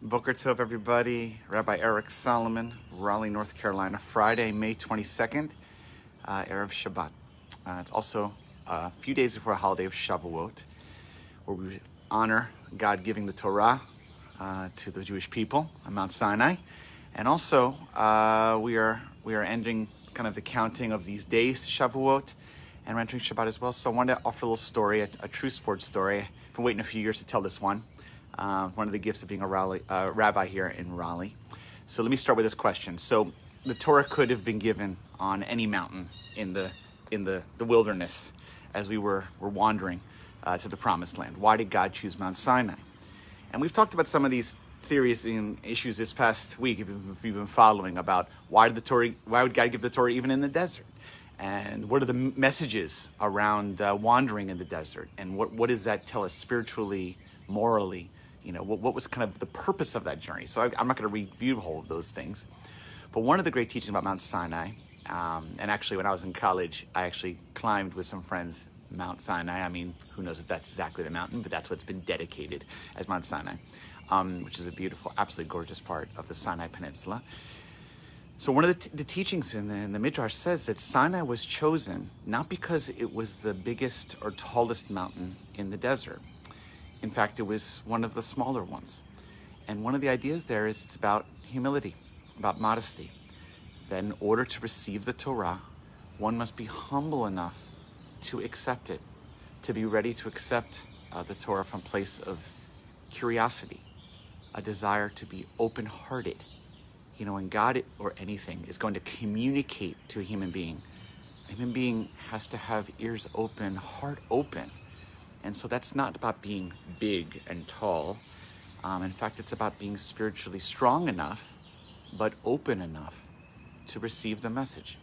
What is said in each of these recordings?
Boker Tov, everybody. Rabbi Eric Solomon, Raleigh, North Carolina. Friday, May 22nd, Erev Shabbat. It's also a few days before a holiday of Shavuot, where we honor God giving the Torah to the Jewish people on Mount Sinai. And also, we are ending kind of the counting of these days to Shavuot, and we're entering Shabbat as well. So I wanted to offer a little story, a true sports story. I've been waiting a few years to tell this one. One of the gifts of being a rabbi here in Raleigh. So let me start with this question. So the Torah could have been given on any mountain in the wilderness as we were wandering to the Promised Land. Why did God choose Mount Sinai? And we've talked about some of these theories and issues this past week, if you've been following, about why would God give the Torah even in the desert? And what are the messages around wandering in the desert? And what does that tell us spiritually, morally? You know, what was kind of the purpose of that journey? So I'm not going to review all of those things. But one of the great teachings about Mount Sinai, and actually when I was in college, I actually climbed with some friends Mount Sinai. I mean, who knows if that's exactly the mountain, but that's what's been dedicated as Mount Sinai, which is a beautiful, absolutely gorgeous part of the Sinai Peninsula. So one of the teachings in the Midrash says that Sinai was chosen not because it was the biggest or tallest mountain in the desert. In fact, it was one of the smaller ones. And one of the ideas there is it's about humility, about modesty. That in order to receive the Torah, one must be humble enough to accept it, to be ready to accept the Torah from a place of curiosity, a desire to be open-hearted. You know, when God or anything is going to communicate to a human being has to have ears open, heart open. And so that's not about being big and tall. In fact, it's about being spiritually strong enough, but open enough to receive the message.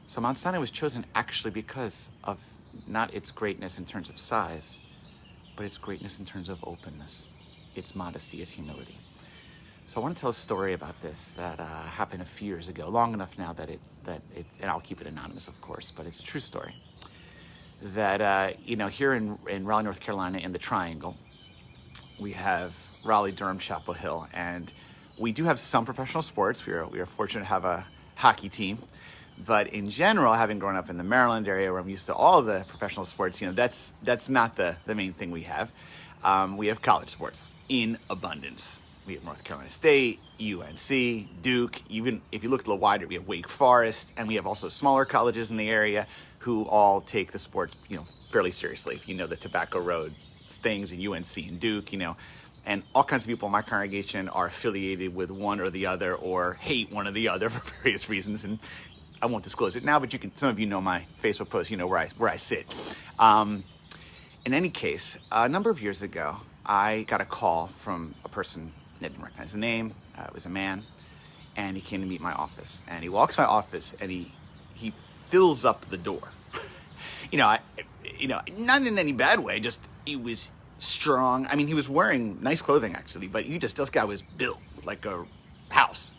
So Mount Sinai was chosen actually because of not its greatness in terms of size, but its greatness in terms of openness, its modesty, its humility. So I want to tell a story about this that happened a few years ago, long enough now that it, and I'll keep it anonymous, of course, but it's a true story. That, here in Raleigh, North Carolina, in the Triangle, we have Raleigh, Durham, Chapel Hill, and we do have some professional sports. We are fortunate to have a hockey team, but in general, having grown up in the Maryland area where I'm used to all the professional sports, that's not the main thing we have. We have college sports in abundance. We have North Carolina State, UNC, Duke. Even if you look a little wider, we have Wake Forest, and we have also smaller colleges in the area who all take the sports, fairly seriously. If you know the Tobacco Road things and UNC and Duke, and all kinds of people in my congregation are affiliated with one or the other or hate one or the other for various reasons. And I won't disclose it now, but some of you know my Facebook post, where I sit. In any case, a number of years ago, I got a call from a person that didn't recognize the name. It was a man, and he came to meet my office. And he walks my office, and he fills up the door. Not in any bad way, just he was strong. I mean, he was wearing nice clothing, actually, but this guy was built like a house.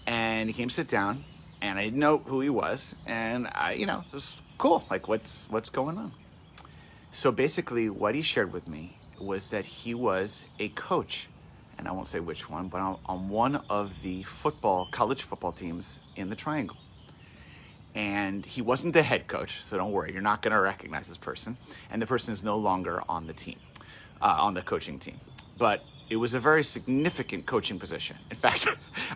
And he came to sit down, and I didn't know who he was, and it was cool, like, what's going on? So basically, what he shared with me was that he was a coach, and I won't say which one, but on one of the college football teams in the Triangle. And he wasn't the head coach, so don't worry, you're not going to recognize this person. And the person is no longer on the team, on the coaching team. But it was a very significant coaching position. In fact,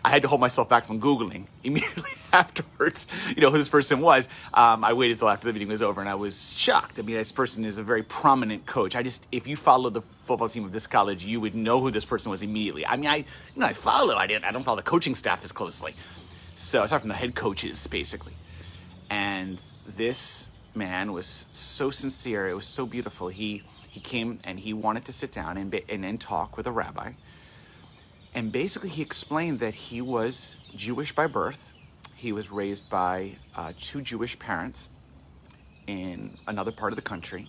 I had to hold myself back from Googling immediately afterwards, who this person was. I waited till after the meeting was over, and I was shocked. I mean, this person is a very prominent coach. If you followed the football team of this college, you would know who this person was immediately. I mean, I don't follow the coaching staff as closely. So aside from the head coaches, basically. And this man was so sincere. It was so beautiful. He came and he wanted to sit down and talk with a rabbi. And basically he explained that he was Jewish by birth. He was raised by two Jewish parents in another part of the country.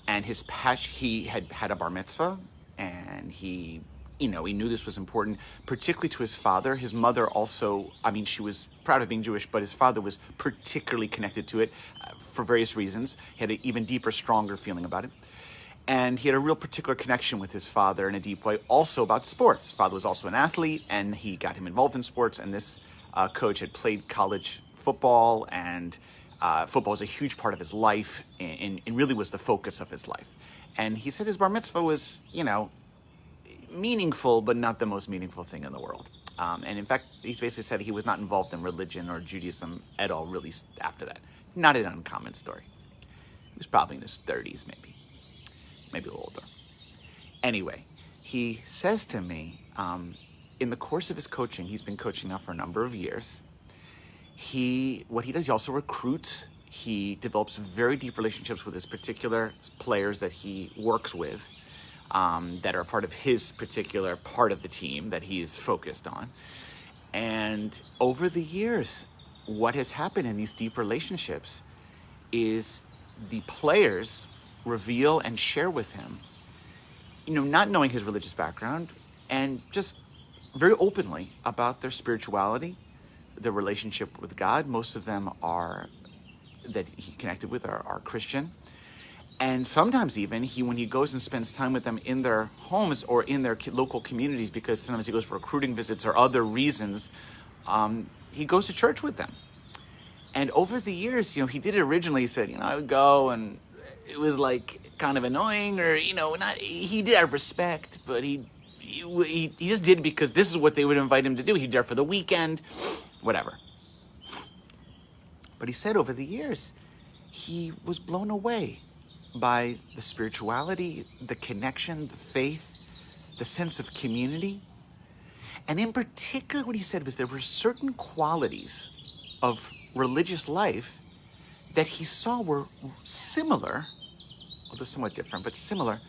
And he had a bar mitzvah, and he knew this was important, particularly to his father. His mother also, she was proud of being Jewish, but his father was particularly connected to it for various reasons. He had an even deeper, stronger feeling about it. And he had a real particular connection with his father in a deep way, also about sports. His father was also an athlete, and he got him involved in sports. And this coach had played college football, and football was a huge part of his life, and really was the focus of his life. And he said his bar mitzvah was, meaningful, but not the most meaningful thing in the world. And in fact, he basically said he was not involved in religion or Judaism at all, really, after that. Not an uncommon story. He was probably in his 30s, maybe a little older. Anyway, he says to me, in the course of his coaching, he's been coaching now for a number of years. What he does, he also recruits. He develops very deep relationships with his particular players that he works with, that are part of his particular part of the team that he is focused on. And over the years, what has happened in these deep relationships is the players reveal and share with him, not knowing his religious background, and just very openly about their spirituality, their relationship with God. Most of them that he connected with are Christian. And sometimes even when he goes and spends time with them in their homes or in their local communities, because sometimes he goes for recruiting visits or other reasons, he goes to church with them. And over the years, he did it originally. He said, I would go, and it was like kind of annoying, or not. He did out of respect, but he just did it because this is what they would invite him to do. He'd be there for the weekend, whatever. But he said over the years, he was blown away by the spirituality, the connection, the faith, the sense of community. And in particular, what he said was there were certain qualities of religious life that he saw were similar, although somewhat different, but similar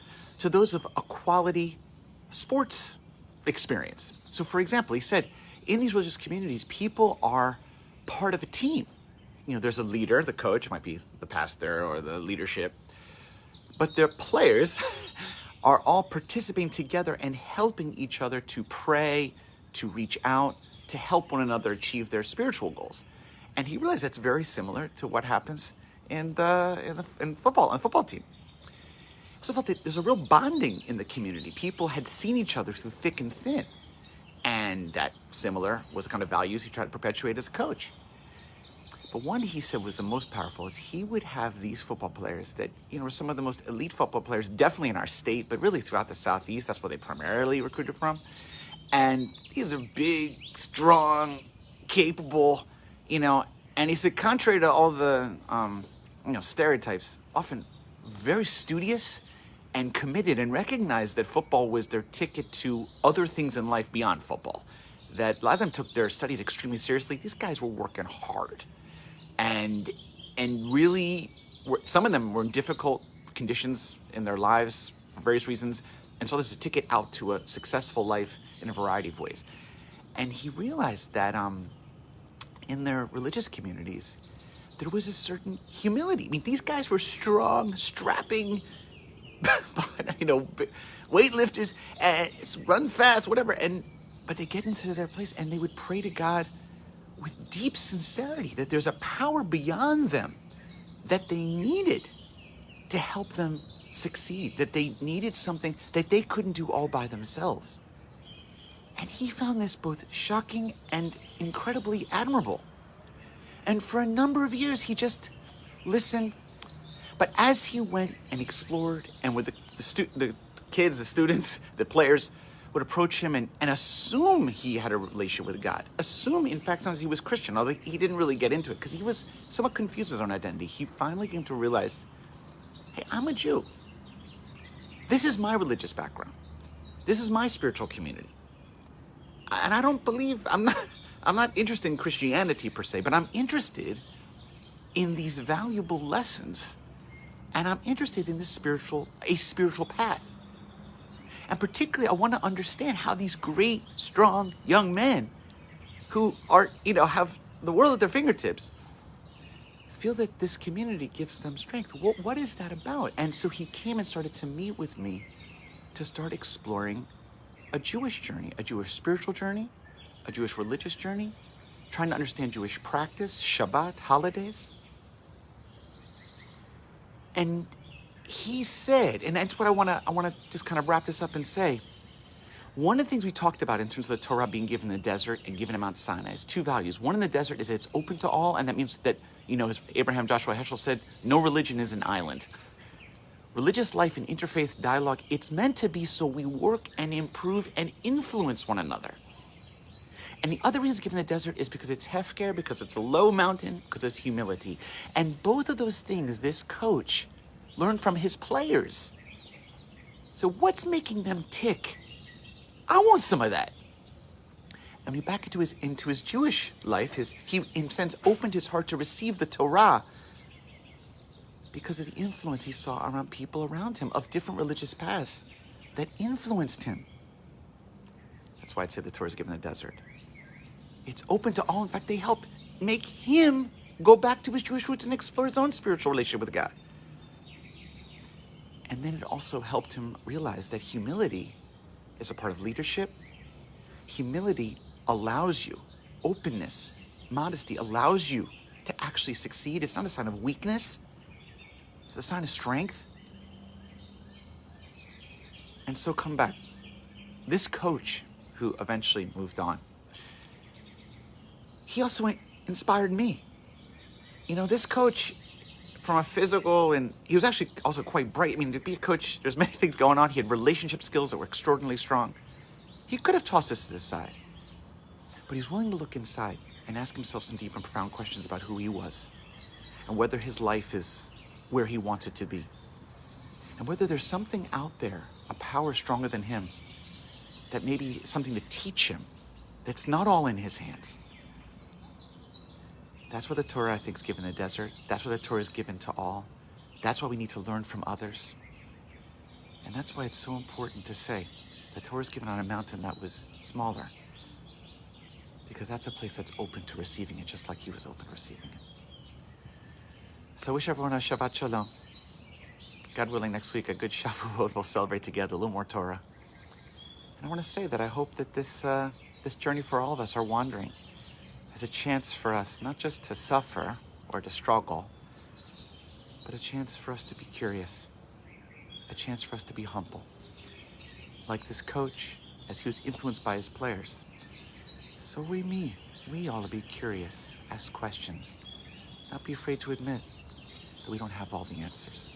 to those of a quality sports experience. So for example, he said, in these religious communities, people are part of a team. There's a leader, the coach, might be the pastor or the leadership, but their players are all participating together and helping each other to pray, to reach out, to help one another achieve their spiritual goals. And he realized that's very similar to what happens in football, on the football team. I also felt that there's a real bonding in the community. People had seen each other through thick and thin. And that similar was the kind of values he tried to perpetuate as a coach. But one he said was the most powerful is he would have these football players that, were some of the most elite football players, definitely in our state, but really throughout the Southeast. That's where they primarily recruited from. And these are big, strong, capable, and he said, contrary to all the, stereotypes, often very studious and committed, and recognized that football was their ticket to other things in life beyond football. That a lot of them took their studies extremely seriously. These guys were working hard. And really, some of them were in difficult conditions in their lives for various reasons. And so this is a ticket out to a successful life in a variety of ways. And he realized that in their religious communities, there was a certain humility. I mean, these guys were strong, strapping, weightlifters, and run fast, whatever. But they get into their place and they would pray to God with deep sincerity that there's a power beyond them that they needed to help them succeed, that they needed something that they couldn't do all by themselves. And he found this both shocking and incredibly admirable. And for a number of years, he just listened. But as he went and explored, and with the kids, the students, the players would approach him and assume he had a relationship with God. Assume, in fact, sometimes he was Christian, although he didn't really get into it because he was somewhat confused with his own identity. He finally came to realize, hey, I'm a Jew. This is my religious background. This is my spiritual community. And I don't believe, I'm not interested in Christianity per se, but I'm interested in these valuable lessons, and I'm interested in a spiritual path. And particularly, I want to understand how these great, strong young men who are, have the world at their fingertips, feel that this community gives them strength. What is that about? And so he came and started to meet with me to start exploring a Jewish journey, a Jewish spiritual journey, a Jewish religious journey, trying to understand Jewish practice, Shabbat, holidays. And he said, and that's what I want to just kind of wrap this up and say, one of the things we talked about in terms of the Torah being given in the desert and given in Mount Sinai is two values. One in the desert is that it's open to all, and that means that, as Abraham Joshua Heschel said, no religion is an island. Religious life and interfaith dialogue, it's meant to be so we work and improve and influence one another. And the other reason it's given in the desert is because it's hefker, because it's a low mountain, because it's humility. And both of those things, this coach learned from his players. So what's making them tick? I want some of that. And we back into his Jewish life, he in a sense opened his heart to receive the Torah because of the influence he saw around people around him of different religious paths that influenced him. That's why I'd say the Torah is given in the desert. It's open to all. In fact, they help make him go back to his Jewish roots and explore his own spiritual relationship with God. And then it also helped him realize that humility is a part of leadership. Humility allows you, openness, modesty allows you to actually succeed. It's not a sign of weakness. It's a sign of strength. And so come back. This coach who eventually moved on, he also inspired me. This coach from a physical, and he was actually also quite bright. I mean, to be a coach, there's many things going on. He had relationship skills that were extraordinarily strong. He could have tossed this to the side, but he's willing to look inside and ask himself some deep and profound questions about who he was and whether his life is where he wants it to be and whether there's something out there, a power stronger than him, that maybe something to teach him that's not all in his hands. That's what the Torah, I think, is given in the desert. That's what the Torah is given to all. That's why we need to learn from others. And that's why it's so important to say the Torah is given on a mountain that was smaller, because that's a place that's open to receiving it, just like he was open to receiving it. So I wish everyone a Shabbat Shalom. God willing, next week, a good Shavuot, we'll celebrate together, a little more Torah. And I want to say that I hope that this journey for all of us, our wandering, is a chance for us not just to suffer or to struggle, but a chance for us to be curious, a chance for us to be humble. Like this coach, as he was influenced by his players, so we ought to be curious, ask questions, not be afraid to admit that we don't have all the answers.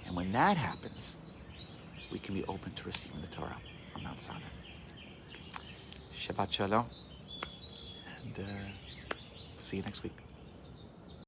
And when that happens, we can be open to receiving the Torah from Mount Sinai. Shabbat Shalom. And see you next week.